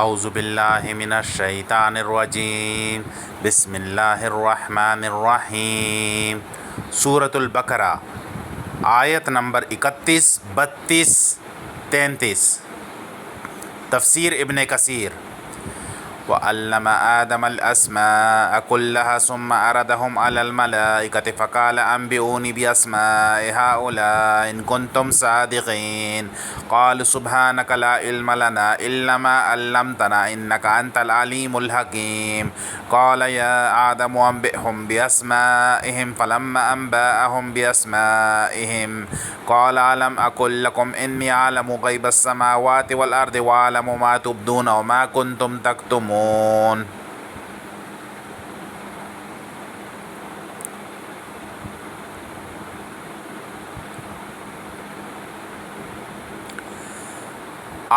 اعوذ باللہ من الشیطان الرجیم بسم اللہ الرحمن الرحیم۔ سورۃ البقرہ آیت نمبر 31، 32، 33۔ تفسیر ابن کثیر۔ وَعَلَّمَ آدَمَ الْأَسْمَاءَ كُلَّهَا ثُمَّ عَرَضَهُمْ عَلَى الْمَلَائِكَةِ فَقَالَ أَنبِئُونِي بِأَسْمَاءِ هَؤُلَاءِ إِن كُنتُمْ صَادِقِينَ قَالُوا سُبْحَانَكَ لَا عِلْمَ لَنَا إِلَّا مَا عَلَّمْتَنَا إِنَّكَ أَنْتَ الْعَلِيمُ الْحَكِيمُ قَالَ يَا آدَمُ أَنبِئْهُم بِأَسْمَائِهِمْ فَلَمَّا أَنبَأَهُم بِأَسْمَائِهِمْ قال ألم أقل لكم إني أعلم غيب السماوات والأرض وأعلم ما تبدون وما كنتم تكتمون۔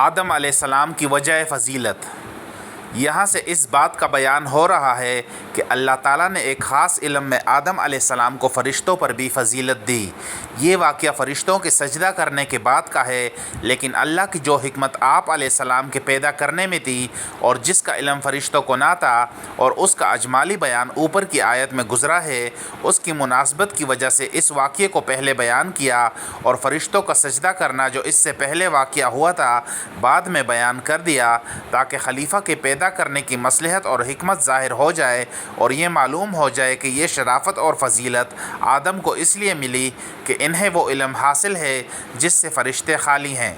آدم علیہ السلام کی وجہ فضیلت۔ یہاں سے اس بات کا بیان ہو رہا ہے کہ اللہ تعالیٰ نے ایک خاص علم میں آدم علیہ السلام کو فرشتوں پر بھی فضیلت دی۔ یہ واقعہ فرشتوں کے سجدہ کرنے کے بعد کا ہے، لیکن اللہ کی جو حکمت آپ علیہ السلام کے پیدا کرنے میں تھی اور جس کا علم فرشتوں کو نہ تھا اور اس کا اجمالی بیان اوپر کی آیت میں گزرا ہے، اس کی مناسبت کی وجہ سے اس واقعے کو پہلے بیان کیا اور فرشتوں کا سجدہ کرنا جو اس سے پہلے واقعہ ہوا تھا بعد میں بیان کر دیا، تاکہ خلیفہ کے پیدا کرنے کی مصلحت اور حکمت ظاہر ہو جائے اور یہ معلوم ہو جائے کہ یہ شرافت اور فضیلت آدم کو اس لیے ملی کہ انہیں وہ علم حاصل ہے جس سے فرشتے خالی ہیں۔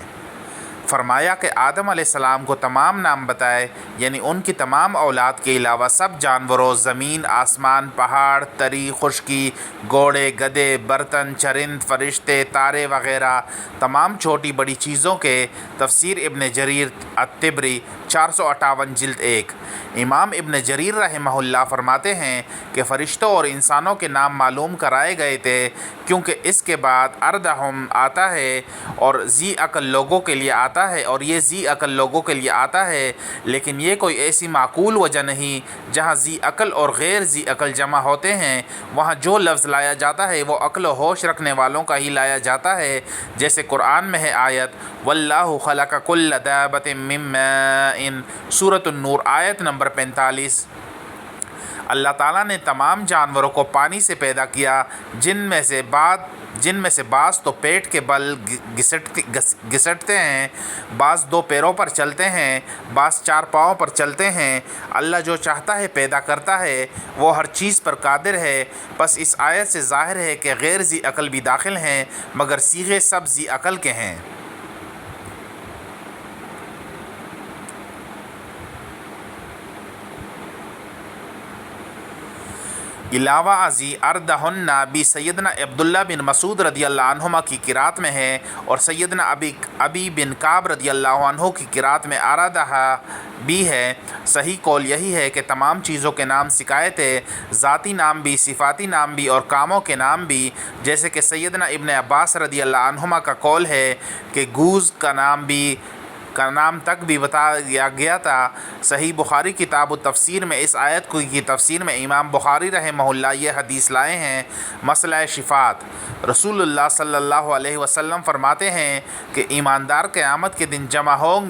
فرمایا کہ آدم علیہ السلام کو تمام نام بتائے، یعنی ان کی تمام اولاد کے علاوہ سب جانوروں، زمین، آسمان، پہاڑ، تری، خشکی، گھوڑے، گدھے، برتن، چرند، فرشتے، تارے وغیرہ تمام چھوٹی بڑی چیزوں کے۔ تفسیر ابن جریر الطبری 458 جلد 1۔ امام ابن جریر رحمہ اللہ فرماتے ہیں کہ فرشتوں اور انسانوں کے نام معلوم کرائے گئے تھے کیونکہ اس کے بعد اردہم آتا ہے اور ذی عقل لوگوں کے لیے آتا ہے، اور یہ ذی عقل لوگوں کے لیے آتا ہے، لیکن یہ کوئی ایسی معقول وجہ نہیں جہاں ذی عقل اور غیر ذی عقل جمع ہوتے ہیں۔ وہاں جو لفظ لایا جاتا ہے وہ عقل و ہوش رکھنے والوں کا ہی لایا جاتا ہے، جیسے قرآن میں ہے آیت وَاللَّهُ خَلَقَ كُلَّ دَابَّةٍ مِّن مَّاءٍ، سورۃ النور آیت نمبر 45۔ اللہ تعالیٰ نے تمام جانوروں کو پانی سے پیدا کیا، جن میں سے بعض تو پیٹ کے بل گھسٹتے ہیں، بعض دو پیروں پر چلتے ہیں، بعض چار پاؤں پر چلتے ہیں۔ اللہ جو چاہتا ہے پیدا کرتا ہے، وہ ہر چیز پر قادر ہے۔ بس اس آیت سے ظاہر ہے کہ غیر ذی عقل بھی داخل ہیں، مگر صیغے سب ذی عقل کے ہیں۔ علاوہ ازیں اردہن بھی سیدنا عبداللہ بن مسعود رضی اللہ عنہما کی قرات میں ہے، اور سیدنا ابی بن کعب رضی اللہ عنہ کی قرات میں ارادہ بھی ہے۔ صحیح قول یہی ہے کہ تمام چیزوں کے نام سکھائے تھے، ذاتی نام بھی، صفاتی نام بھی اور کاموں کے نام بھی، جیسے کہ سیدنا ابن عباس رضی اللہ عنہما کا قول ہے کہ گوز کا نام تک بھی بتایا گیا تھا۔ صحیح بخاری کتاب التفسیر میں اس آیت کی تفسیر میں امام بخاری رحمہ اللہ یہ حدیث لائے ہیں۔ مسئلہ شفاعت۔ رسول اللہ صلی اللہ علیہ وسلم فرماتے ہیں کہ ایماندار قیامت کے دن جمع ہوں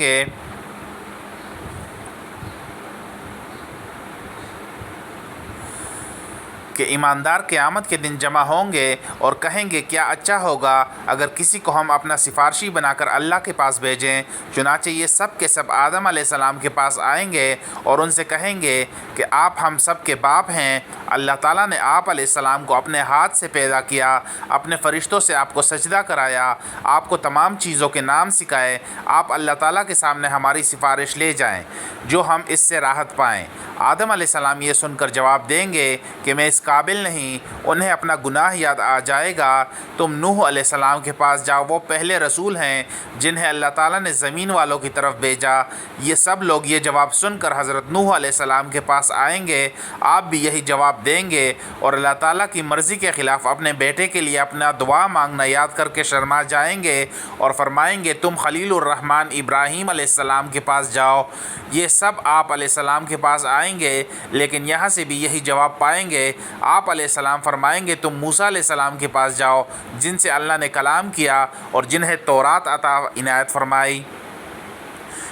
گے اور کہیں گے کیا اچھا ہوگا اگر کسی کو ہم اپنا سفارشی بنا کر اللہ کے پاس بھیجیں۔ چنانچہ یہ سب کے سب آدم علیہ السلام کے پاس آئیں گے اور ان سے کہیں گے کہ آپ ہم سب کے باپ ہیں۔ اللہ تعالیٰ نے آپ علیہ السلام کو اپنے ہاتھ سے پیدا کیا، اپنے فرشتوں سے آپ کو سجدہ کرایا، آپ کو تمام چیزوں کے نام سکھائے۔ آپ اللہ تعالیٰ کے سامنے ہماری سفارش لے جائیں جو ہم اس سے راحت پائیں۔ آدم علیہ السلام یہ سن کر جواب دیں گے کہ میں اس قابل نہیں۔ انہیں اپنا گناہ یاد آ جائے گا۔ تم نوح علیہ السلام کے پاس جاؤ، وہ پہلے رسول ہیں جنہیں اللہ تعالیٰ نے زمین والوں کی طرف بھیجا۔ یہ سب لوگ یہ جواب سن کر حضرت نوح علیہ السلام کے پاس آئیں گے، آپ بھی یہی جواب دیں گے اور اللہ تعالیٰ کی مرضی کے خلاف اپنے بیٹے کے لیے اپنا دعا مانگنا یاد کر کے شرما جائیں گے اور فرمائیں گے تم خلیل الرحمن ابراہیم علیہ السلام کے پاس جاؤ۔ یہ سب آپ علیہ السلام کے پاس آئیں گے، لیکن یہاں سے بھی یہی جواب پائیں گے۔ آپ علیہ السلام فرمائیں گے تم موسیٰ علیہ السلام کے پاس جاؤ، جن سے اللہ نے کلام کیا اور جنہیں تورات عطا عنایت فرمائی۔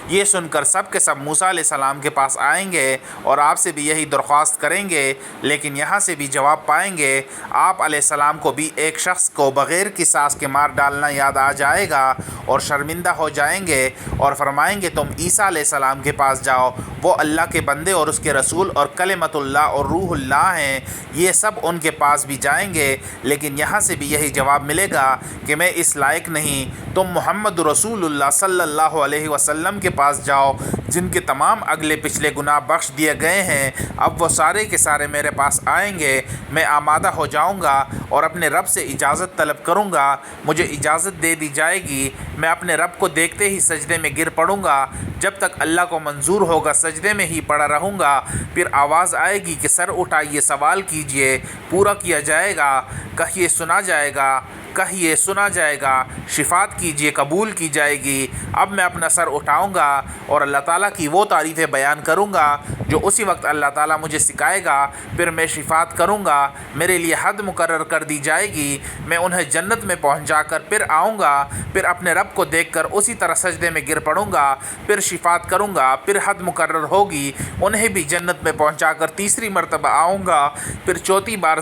یہ سن کر سب کے سب موسیٰ علیہ السلام کے پاس آئیں گے اور آپ سے بھی یہی درخواست کریں گے، لیکن یہاں سے بھی جواب پائیں گے۔ آپ علیہ السلام کو بھی ایک شخص کو بغیر قصاص کے مار ڈالنا یاد آ جائے گا اور شرمندہ ہو جائیں گے اور فرمائیں گے تم عیسیٰ علیہ السلام کے پاس جاؤ، وہ اللہ کے بندے اور اس کے رسول اور کلمۃ اللہ اور روح اللہ ہیں۔ یہ سب ان کے پاس بھی جائیں گے، لیکن یہاں سے بھی یہی جواب ملے گا کہ میں اس لائق نہیں، تم محمد رسول اللہ صلی اللہ علیہ وسلم کے پاس جاؤ جن کے تمام اگلے پچھلے گناہ بخش دیے گئے ہیں۔ اب وہ سارے کے سارے میرے پاس آئیں گے، میں آمادہ ہو جاؤں گا اور اپنے رب سے اجازت طلب کروں گا، مجھے اجازت دے دی جائے گی، میں اپنے رب کو دیکھتے ہی سجدے میں گر پڑوں گا، جب تک اللہ کو منظور ہوگا سجدے میں ہی پڑا رہوں گا۔ پھر آواز آئے گی کہ سر اٹھائیے، سوال کیجئے، پورا کیا جائے گا، کہیے سنا جائے گا، کہیے سنا جائے گا، شفاعت کیجئے قبول کی جائے گی۔ اب میں اپنا سر اٹھاؤں گا اور اللہ تعالیٰ کی وہ تعریفیں بیان کروں گا جو اسی وقت اللہ تعالیٰ مجھے سکھائے گا، پھر میں شفاعت کروں گا، میرے لیے حد مقرر کر دی جائے گی، میں انہیں جنت میں پہنچا کر پھر آؤں گا، پھر اپنے رب کو دیکھ کر اسی طرح سجدے میں گر پڑوں گا، پھر شفاعت کروں گا، پھر حد مقرر ہوگی، انہیں بھی جنت میں پہنچا کر تیسری مرتبہ آؤں گا، پھر چوتھی بار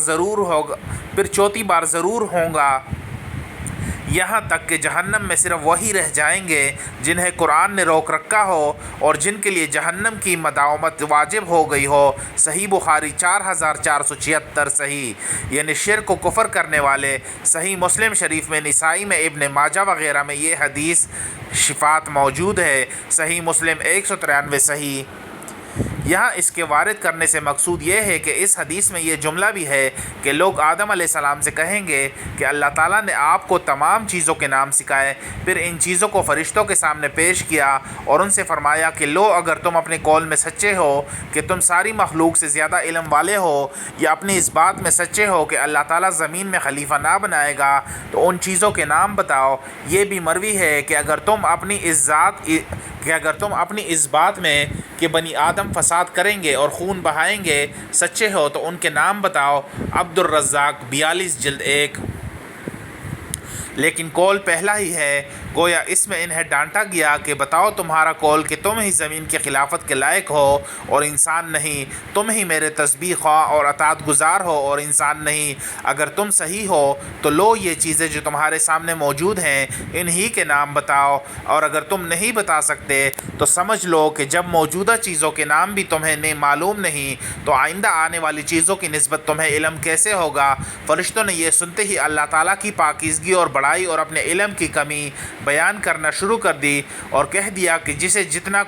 ضرور ہوں گا، یہاں تک کہ جہنم میں صرف وہی رہ جائیں گے جنہیں قرآن نے روک رکھا ہو اور جن کے لیے جہنم کی مداومت واجب ہو گئی ہو۔ صحیح بخاری 4476 صحیح، یعنی شرک و کفر کرنے والے۔ صحیح مسلم شریف میں، نسائی میں، ابن ماجہ وغیرہ میں یہ حدیث شفاعت موجود ہے۔ صحیح مسلم 193 صحیح۔ یہاں اس کے وارد کرنے سے مقصود یہ ہے کہ اس حدیث میں یہ جملہ بھی ہے کہ لوگ آدم علیہ السلام سے کہیں گے کہ اللہ تعالیٰ نے آپ کو تمام چیزوں کے نام سکھائے، پھر ان چیزوں کو فرشتوں کے سامنے پیش کیا اور ان سے فرمایا کہ لو، اگر تم اپنے قول میں سچے ہو کہ تم ساری مخلوق سے زیادہ علم والے ہو، یا اپنی اس بات میں سچے ہو کہ اللہ تعالیٰ زمین میں خلیفہ نہ بنائے گا، تو ان چیزوں کے نام بتاؤ۔ یہ بھی مروی ہے کہ اگر تم اپنی اس بات میں کہ بنی آدم فساد کریں گے اور خون بہائیں گے سچے ہو تو ان کے نام بتاؤ۔ عبد الرزاق 42 جلد 1۔ لیکن قول پہلا ہی ہے، گویا اس میں انہیں ڈانٹا گیا کہ بتاؤ تمہارا قول کہ تم ہی زمین کی خلافت کے لائق ہو اور انسان نہیں، تم ہی میرے تسبیح خواہ اور اطاعت گزار ہو اور انسان نہیں۔ اگر تم صحیح ہو تو لو، یہ چیزیں جو تمہارے سامنے موجود ہیں انہی کے نام بتاؤ، اور اگر تم نہیں بتا سکتے تو سمجھ لو کہ جب موجودہ چیزوں کے نام بھی تمہیں معلوم نہیں تو آئندہ آنے والی چیزوں کی نسبت تمہیں علم کیسے ہوگا۔ فرشتوں نے یہ سنتے ہی اللہ تعالیٰ کی پاکیزگی اور بڑائی اور اپنے علم کی کمی بیان کرنا شروع کر دی اور کہہ دیا کہ جسے جتنا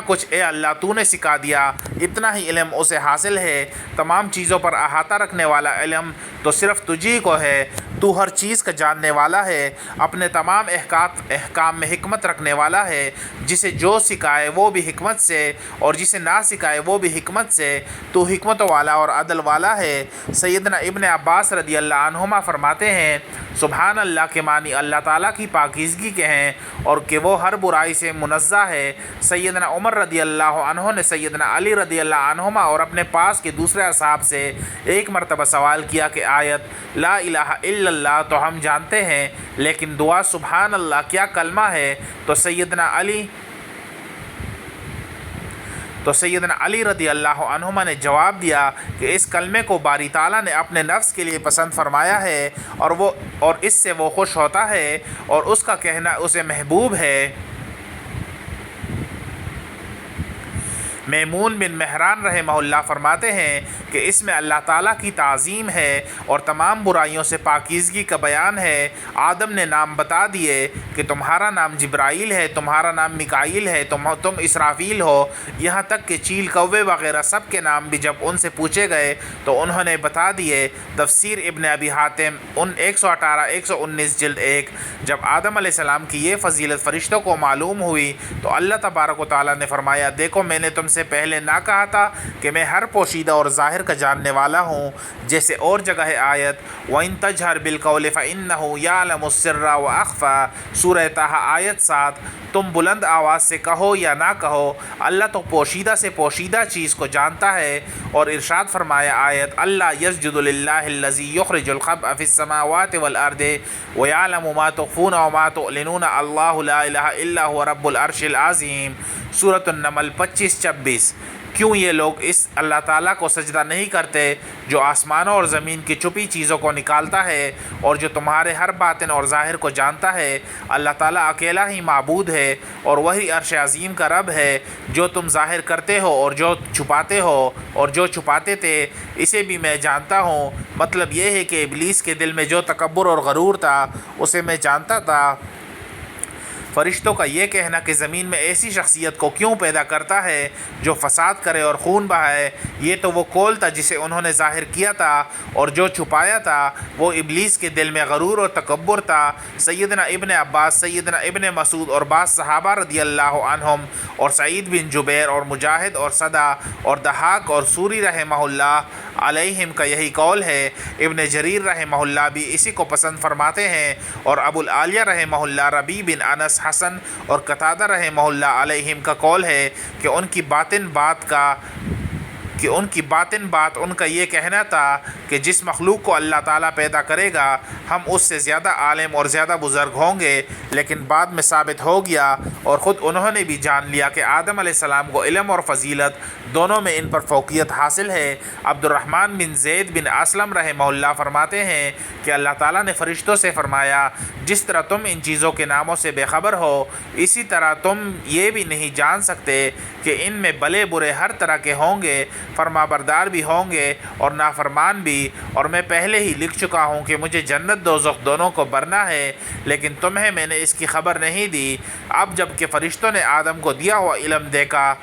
کچھ اے اللہ تو نے سکھا دیا، اتنا ہی علم اسے حاصل ہے۔ تمام چیزوں پر احاطہ رکھنے والا علم تو صرف تجھی کو ہے، تو ہر چیز کا جاننے والا ہے، اپنے تمام احکام میں حکمت رکھنے والا ہے، جسے جو سکھائے وہ بھی حکمت سے اور جسے نہ سکھائے وہ بھی حکمت سے، تو حکمت والا اور عدل والا ہے۔ سیدنا ابن عباس رضی اللہ عنہما فرماتے ہیں، سبحان اللہ کے معنی اللہ تعالیٰ کی پاکیزگی کے ہیں اور کہ وہ ہر برائی سے منزہ ہے۔ سیدنا عمر رضی اللہ عنہ نے سیدنا علی رضی اللہ عنہما اور اپنے پاس کے دوسرے اصحاب سے ایک مرتبہ سوال کیا کہ آیت لا الہ الا اللہ تو ہم جانتے ہیں، لیکن دعا سبحان اللہ کیا کلمہ ہے؟ تو سیدنا علی رضی اللہ عنہما نے جواب دیا کہ اس کلمے کو باری تعالیٰ نے اپنے نفس کے لیے پسند فرمایا ہے اور اس سے وہ خوش ہوتا ہے اور اس کا کہنا اسے محبوب ہے۔ میمون بن مہران رحمہ اللہ فرماتے ہیں کہ اس میں اللہ تعالیٰ کی تعظیم ہے اور تمام برائیوں سے پاکیزگی کا بیان ہے۔ آدم نے نام بتا دیے کہ تمہارا نام جبرائیل ہے، تمہارا نام میکائیل ہے، تم اسرافیل ہو، یہاں تک کہ چیل، کوے وغیرہ سب کے نام بھی جب ان سے پوچھے گئے تو انہوں نے بتا دیے۔ تفسیر ابن ابی حاتم 118-119 جلد 1۔ جب آدم علیہ السلام کی یہ فضیلت فرشتوں کو معلوم ہوئی تو اللہ تبارک و تعالیٰ نے فرمایا، دیکھو میں نے تم سے سے پہلے نہ کہا تھا کہ میں ہر پوشیدہ اور ظاہر کا جاننے والا ہوں؟ جیسے اور جگہ ہے آیت وَإِن تَجْهَرْ بِالْقَوْلِ فَإِنَّهُ يَعْلَمُ السِّرَّ وَأَخْفَى سورہ طٰہٰ آیت 7۔ تم بلند آواز سے کہو یا نہ کہو، اللہ تو پوشیدہ سے پوشیدہ چیز کو جانتا ہے۔ اور ارشاد فرمایا آیت اللہ یسجد للہ الذی یخرج الخبء فی السماوات والارض ویعلم ما تخفون وما تعلنون اللہ لا الہ الا هو رب العرش العظیم سورۃ النمل 25-26۔ کیوں یہ لوگ اس اللہ تعالیٰ کو سجدہ نہیں کرتے جو آسمانوں اور زمین کی چھپی چیزوں کو نکالتا ہے اور جو تمہارے ہر باطن اور ظاہر کو جانتا ہے؟ اللہ تعالیٰ اکیلا ہی معبود ہے اور وہی عرش عظیم کا رب ہے۔ جو تم ظاہر کرتے ہو اور جو چھپاتے ہو اور جو چھپاتے تھے اسے بھی میں جانتا ہوں۔ مطلب یہ ہے کہ ابلیس کے دل میں جو تکبر اور غرور تھا اسے میں جانتا تھا۔ فرشتوں کا یہ کہنا کہ زمین میں ایسی شخصیت کو کیوں پیدا کرتا ہے جو فساد کرے اور خون بہائے، یہ تو وہ قول تھا جسے انہوں نے ظاہر کیا تھا، اور جو چھپایا تھا وہ ابلیس کے دل میں غرور اور تکبر تھا۔ سیدنا ابن عباس، سیدنا ابن مسعود اور بعض صحابہ رضی اللہ عنہم اور سعید بن جبیر اور مجاہد اور صدا اور دحاق اور سوری رحمہ اللہ علیہم کا یہی قول ہے۔ ابن جریر رحمہ اللہ بھی اسی کو پسند فرماتے ہیں، اور ابو العالیہ رحمہ اللہ، ربیع بن انس، حسن اور قتادہ رحمہ اللہ علیہم کا قول ہے کہ ان کی باطن بات ان کا یہ کہنا تھا کہ جس مخلوق کو اللہ تعالیٰ پیدا کرے گا ہم اس سے زیادہ عالم اور زیادہ بزرگ ہوں گے، لیکن بعد میں ثابت ہو گیا اور خود انہوں نے بھی جان لیا کہ آدم علیہ السلام کو علم اور فضیلت دونوں میں ان پر فوقیت حاصل ہے۔ عبد الرحمن بن زید بن اسلم رحمہ اللہ فرماتے ہیں کہ اللہ تعالیٰ نے فرشتوں سے فرمایا جس طرح تم ان چیزوں کے ناموں سے بے خبر ہو اسی طرح تم یہ بھی نہیں جان سکتے کہ ان میں بلے برے ہر طرح کے ہوں گے، فرما بردار بھی ہوں گے اور نافرمان بھی، اور میں پہلے ہی لکھ چکا ہوں کہ مجھے جنت دوزخ دونوں کو بھرنا ہے، لیکن تمہیں میں نے اس کی خبر نہیں دی۔ اب جب کہ فرشتوں نے آدم کو دیا ہوا علم دیکھا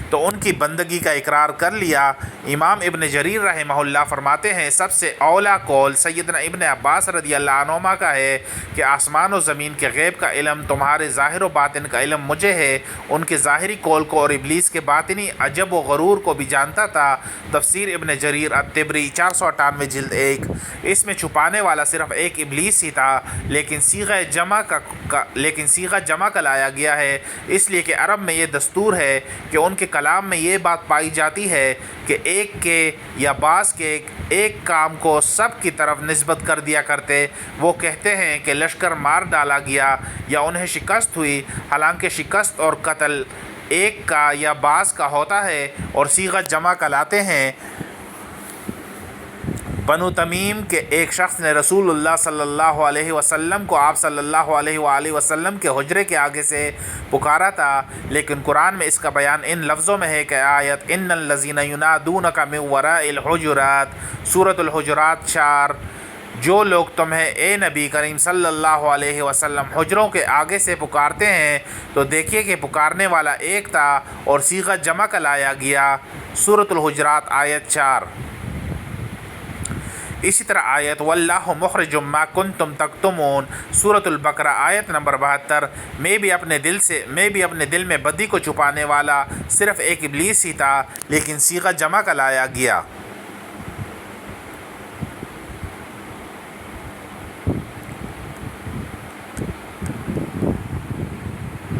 تو ان کی بندگی کا اقرار کر لیا۔ امام ابن جریر رحمہ اللہ فرماتے ہیں سب سے اولا قول سیدنا ابن عباس رضی اللہ عنہما کا ہے کہ آسمان و زمین کے غیب کا علم تمہارے ظاہر و باطن کا علم مجھے ہے۔ ان کے ظاہری قول کو اور ابلیس کے باطنی عجب و غرور کو بھی جانتا تھا۔ تفسیر ابن جریر الطبری 498 جلد 1۔ اس میں چھپانے والا صرف ایک ابلیس ہی تھا، لیکن صیغہ جمع کا لایا گیا ہے، اس لیے کہ عرب میں یہ دستور ہے کہ ان کے کلام میں یہ بات پائی جاتی ہے کہ ایک کے یا بعض کے ایک کام کو سب کی طرف نسبت کر دیا کرتے۔ وہ کہتے ہیں کہ لشکر مار ڈالا گیا یا انہیں شکست ہوئی، حالانکہ شکست اور قتل ایک کا یا بعض کا ہوتا ہے، اور صیغہ جمع کا لاتے ہیں۔ بنو تمیم کے ایک شخص نے رسول اللہ صلی اللہ علیہ وسلم کو آپ صلی اللہ علیہ وآلہ وسلم کے حجرے کے آگے سے پکارا تھا، لیکن قرآن میں اس کا بیان ان لفظوں میں ہے کہ آیت ان الذین ینادونک من وراء الحجرات سورۃ الحجرات 4۔ جو لوگ تمہیں اے نبی کریم صلی اللہ علیہ وسلم حجروں کے آگے سے پکارتے ہیں تو دیکھیے کہ پکارنے والا ایک تھا اور صیغہ جمع کا لایا گیا۔ سورۃ الحجرات آیت 4۔ اسی طرح آیت واللہ مخرج ما کنتم تکتمون سورۃ البقرہ آیت نمبر 72۔ میں بھی اپنے دل میں بدی کو چھپانے والا صرف ایک ابلیس ہی تھا، لیکن صیغہ جمع کا لایا گیا۔